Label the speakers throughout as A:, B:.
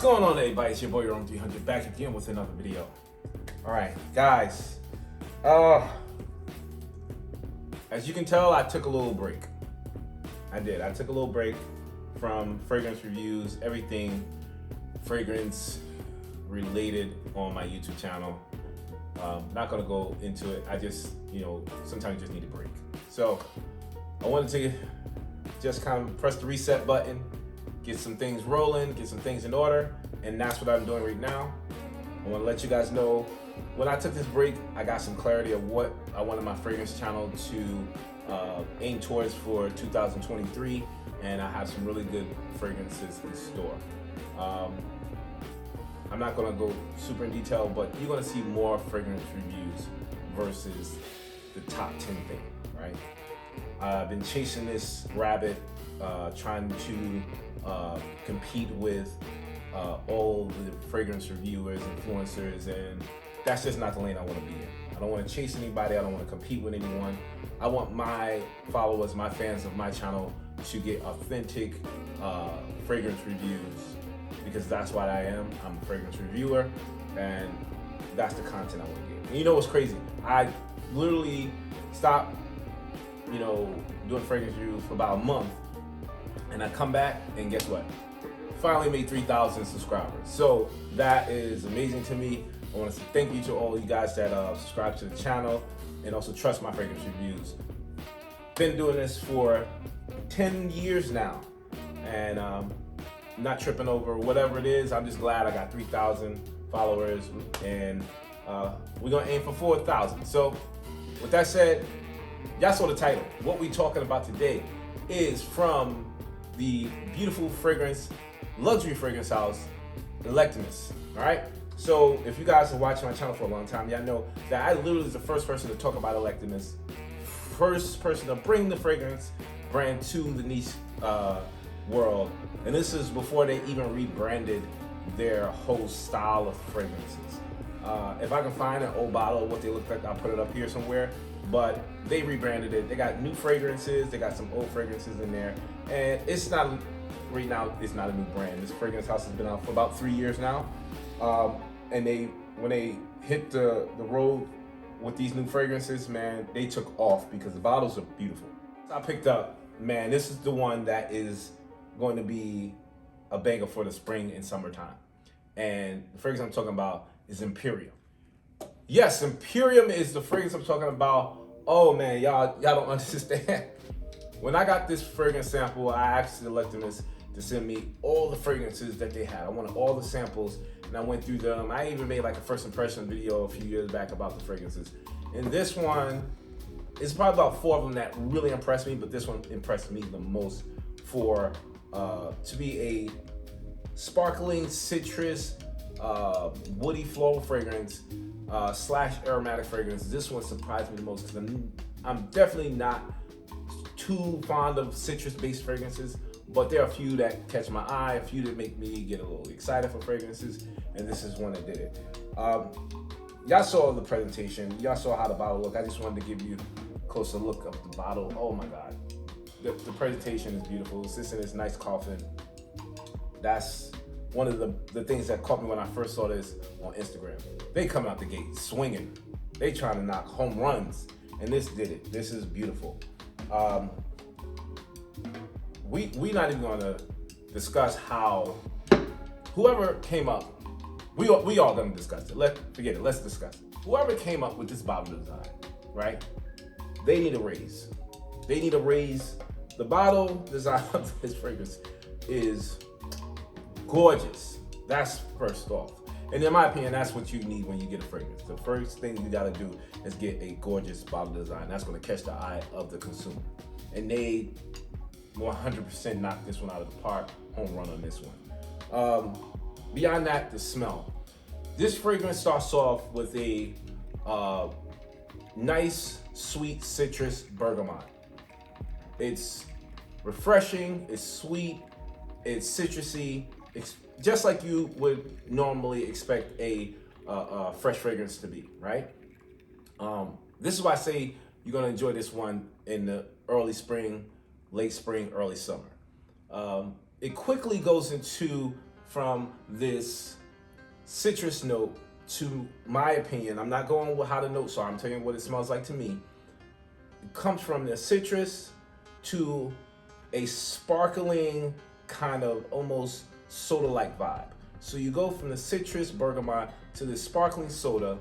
A: What's going on, everybody? It's your boy, Your 300, back again with another video. All right, guys. As you can tell, I took a little break. I did. I took a little break from fragrance reviews, everything fragrance related on my YouTube channel. Not gonna go into it. I just, sometimes you just need a break. So I wanted to just kind of press the reset button, get some things rolling, get some things in order, and that's what I'm doing right now. I want to let you guys know, when I took this break, I got some clarity of what I wanted my fragrance channel to aim towards for 2023, and I have some really good fragrances in store. I'm not going to go super in detail, but you're going to see more fragrance reviews versus the top 10 thing, right? I've been chasing this rabbit, trying to compete with all the fragrance reviewers, influencers, and that's just not the lane I want to be in. I don't want to chase anybody. I don't want to compete with anyone. I want my followers, my fans of my channel to get authentic fragrance reviews, because that's what I am. I'm a fragrance reviewer, and that's the content I want to get. And you know what's crazy? I literally stopped doing fragrance reviews for about a month, and I come back and guess what? Finally made 3,000 subscribers. So that is amazing to me. I want to say thank you to all you guys that subscribe to the channel and also trust my fragrance reviews. Been doing this for 10 years now, and not tripping over whatever it is. I'm just glad I got 3,000 followers, and we're gonna aim for 4,000. So with that said, y'all saw the title. What we talking about today is from the beautiful luxury fragrance house, Electimus. All right. So if you guys are watching my channel for a long time, y'all know that I literally was the first person to talk about Electimus, first person to bring the fragrance brand to the niche world, and this is before they even rebranded their whole style of fragrances. If I can find an old bottle of what they look like, I'll put it up here somewhere. But they rebranded it. They got new fragrances. They got some old fragrances in there, and it's not right now. It's not a new brand. This fragrance house has been out for about 3 years now, and when they hit the road with these new fragrances, man, they took off because the bottles are beautiful. So I picked up, man, this is the one that is going to be a banger for the spring and summertime, and the fragrance I'm talking about is Imperium. Yes, Imperium is the fragrance I'm talking about. Oh man, y'all don't understand. When I got this fragrance sample, I asked the Electimus to send me all the fragrances that they had. I wanted all the samples, and I went through them. I even made like a first impression video a few years back about the fragrances. And this one is probably about 4 of them that really impressed me, but this one impressed me the most for to be a sparkling citrus, woody floral fragrance slash aromatic fragrance. This one surprised me the most because I'm definitely not too fond of citrus-based fragrances, but there are a few that catch my eye, a few that make me get a little excited for fragrances, and this is one that did it. Y'all saw the presentation. Y'all saw how the bottle looked. I just wanted to give you a closer look of the bottle. Oh my God. The presentation is beautiful. It sits in this nice coffin. That's one of the things that caught me when I first saw this on Instagram. They come out the gate swinging. They trying to knock home runs, and this did it. This is beautiful. We not even gonna discuss how whoever came up. We all gonna discuss it. Forget it. Let's discuss it. Whoever came up with this bottle design, right? They need a raise. They need a raise. The bottle design of this fragrance is gorgeous. That's first off. And in my opinion, that's what you need when you get a fragrance. The first thing you gotta do is get a gorgeous bottle design. That's gonna catch the eye of the consumer. And they 100% knocked this one out of the park. Home run on this one. Beyond that, the smell. This fragrance starts off with a nice, sweet citrus bergamot. It's refreshing, it's sweet, it's citrusy. It's just like you would normally expect a fresh fragrance to be, right? This is why I say you're gonna enjoy this one in the early spring, late spring, early summer. It quickly goes into from this citrus note to my opinion. I'm not going with how the notes are. I'm telling you what it smells like to me. It comes from the citrus to a sparkling kind of almost soda-like vibe. So you go from the citrus bergamot to the sparkling soda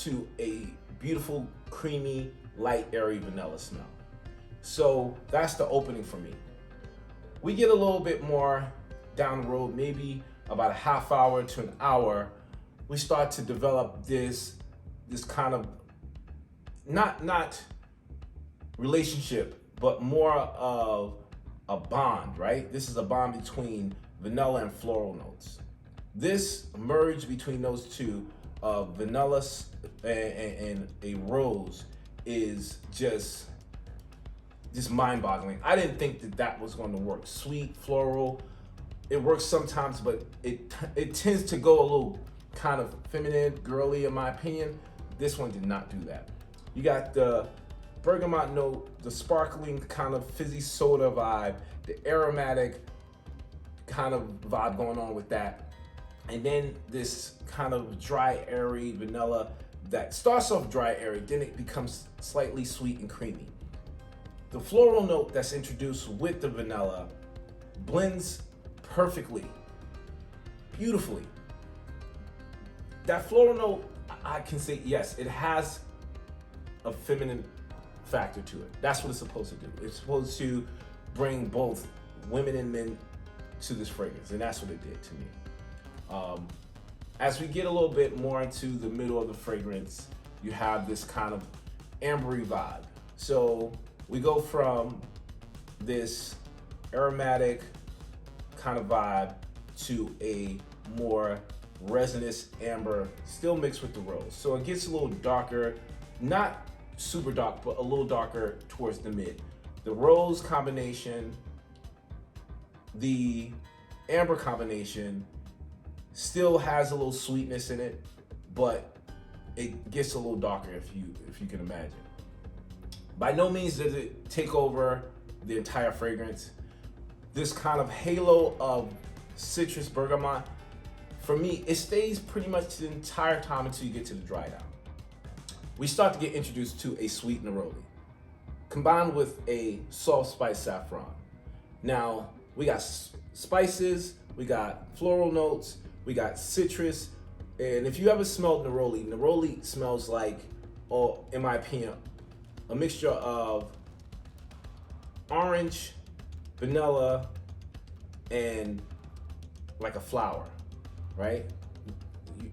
A: to a beautiful, creamy, light, airy vanilla smell. So that's the opening for me. We get a little bit more down the road, maybe about a half hour to an hour, we start to develop this kind of not relationship, but more of a bond, right? This is a bond between vanilla and floral notes. This merge between those two, vanilla and a rose, is just mind-boggling. I didn't think that was going to work. Sweet, floral, it works sometimes, but it tends to go a little kind of feminine, girly, in my opinion. This one did not do that. You got the bergamot note, the sparkling kind of fizzy soda vibe, the aromatic kind of vibe going on with that, and then this kind of dry, airy vanilla that starts off dry, airy, then it becomes slightly sweet and creamy. The floral note that's introduced with the vanilla blends perfectly, beautifully. That floral note, I can say, yes, it has a feminine factor to it. That's what it's supposed to do. It's supposed to bring both women and men to this fragrance, and that's what it did to me. As we get a little bit more into the middle of the fragrance, you have this kind of ambery vibe. So we go from this aromatic kind of vibe to a more resinous amber, still mixed with the rose. So it gets a little darker, not super dark, but a little darker towards the mid. The rose combination, the amber combination still has a little sweetness in it, but it gets a little darker, if you can imagine. By no means does it take over the entire fragrance. This kind of halo of citrus bergamot, for me, it stays pretty much the entire time until you get to the dry down. We start to get introduced to a sweet neroli, combined with a soft spice saffron. Now, we got spices, we got floral notes, we got citrus, and if you ever smelled neroli, neroli smells like, in my opinion, a mixture of orange, vanilla, and like a flower, right?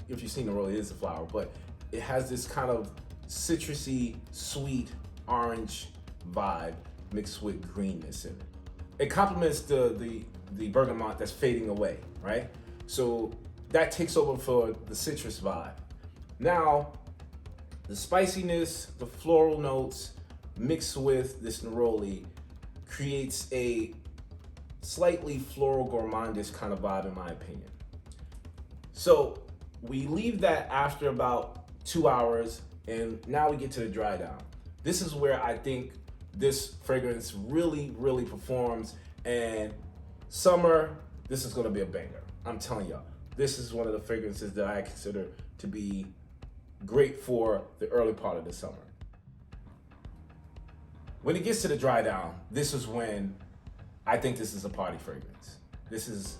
A: If you've seen neroli, it is a flower, but it has this kind of citrusy, sweet, orange vibe mixed with greenness in it. It complements the bergamot that's fading away, right? So that takes over for the citrus vibe. Now, the spiciness, the floral notes mixed with this neroli creates a slightly floral gourmandish kind of vibe, in my opinion. So we leave that after about 2 hours, and now we get to the dry down. This is where I think this fragrance really, really performs, and summer, this is gonna be a banger. I'm telling y'all, this is one of the fragrances that I consider to be great for the early part of the summer. When it gets to the dry down, this is when I think this is a party fragrance. This is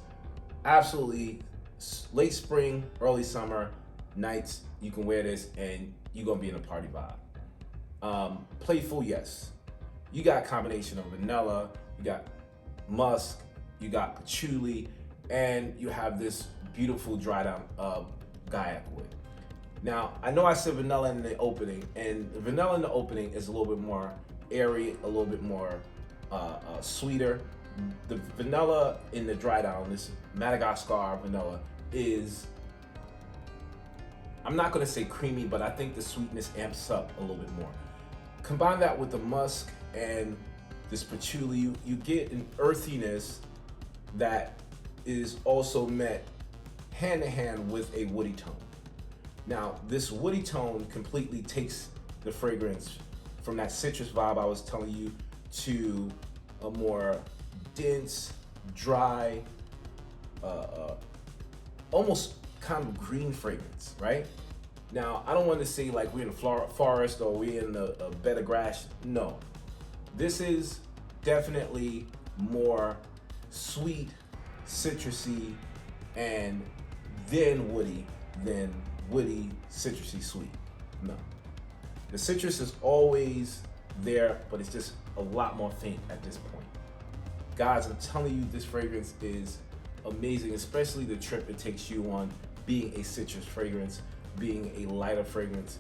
A: absolutely late spring, early summer nights. You can wear this and you're gonna be in a party vibe. Playful, yes. You got a combination of vanilla, you got musk, you got patchouli, and you have this beautiful dry down of Gaiac wood. Now, I know I said vanilla in the opening, and the vanilla in the opening is a little bit more airy, a little bit more sweeter. The vanilla in the dry down, this Madagascar vanilla, is, I'm not gonna say creamy, but I think the sweetness amps up a little bit more. Combine that with the musk and this patchouli, you get an earthiness that is also met hand in hand with a woody tone. Now, this woody tone completely takes the fragrance from that citrus vibe I was telling you to a more dense, dry, almost kind of green fragrance, right? Now, I don't want to say like we're in a forest or we're in a bed of grass. No, this is definitely more sweet, citrusy, and then woody, citrusy, sweet. No, the citrus is always there, but it's just a lot more faint at this point. Guys, I'm telling you, this fragrance is amazing, especially the trip it takes you on being a citrus fragrance, being a lighter fragrance.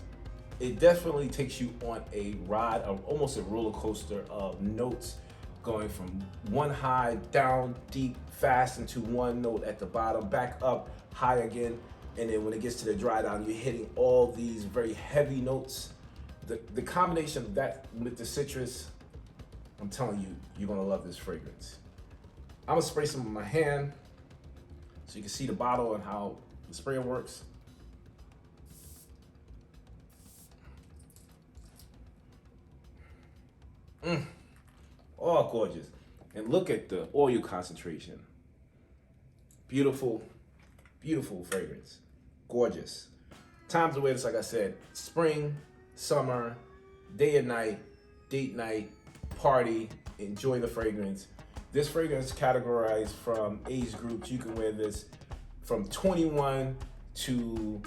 A: It definitely takes you on a ride, almost a roller coaster of notes, going from one high, down, deep, fast into one note at the bottom, back up, high again, and then when it gets to the dry down, you're hitting all these very heavy notes. The combination of that with the citrus, I'm telling you, you're gonna love this fragrance. I'm gonna spray some on my hand so you can see the bottle and how the sprayer works. Oh, gorgeous. And look at the oil concentration. Beautiful, beautiful fragrance. Gorgeous. Times to wear this, like I said, spring, summer, day and night, date night, party, enjoy the fragrance. This fragrance is categorized from age groups. You can wear this from 21 to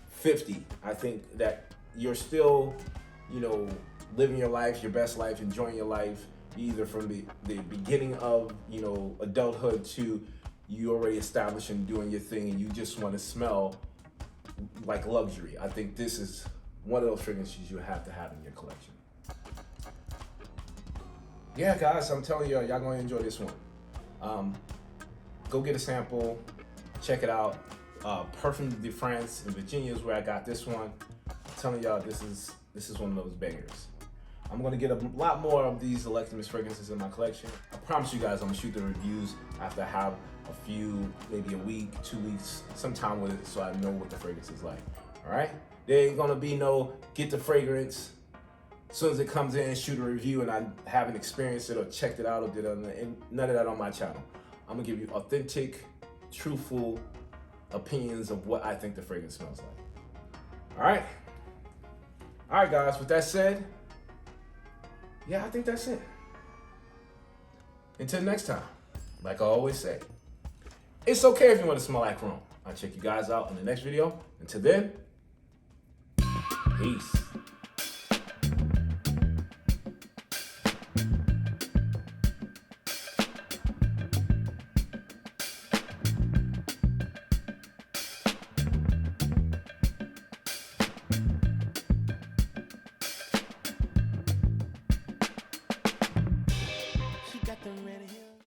A: 50. I think that you're still, living your life, your best life, enjoying your life, either from the beginning of, adulthood to you already established and doing your thing and you just want to smell like luxury. I think this is one of those fragrances you have to have in your collection. Yeah, guys, I'm telling you, y'all gonna enjoy this one. Go get a sample, check it out. Parfum de France in Virginia is where I got this one. I'm telling y'all, this is one of those bangers. I'm gonna get a lot more of these Electimus fragrances in my collection. I promise you guys, I'm gonna shoot the reviews after I have a few, maybe a week, 2 weeks, some time with it, so I know what the fragrance is like. All right? There ain't gonna be no get the fragrance. As soon as it comes in, shoot a review, and I haven't experienced it or checked it out or did none of that on my channel. I'm gonna give you authentic, truthful opinions of what I think the fragrance smells like. All right? All right, guys, with that said, yeah, I think that's it. Until next time, like I always say, it's okay if you want to smell like Rome. I'll check you guys out in the next video. Until then, peace.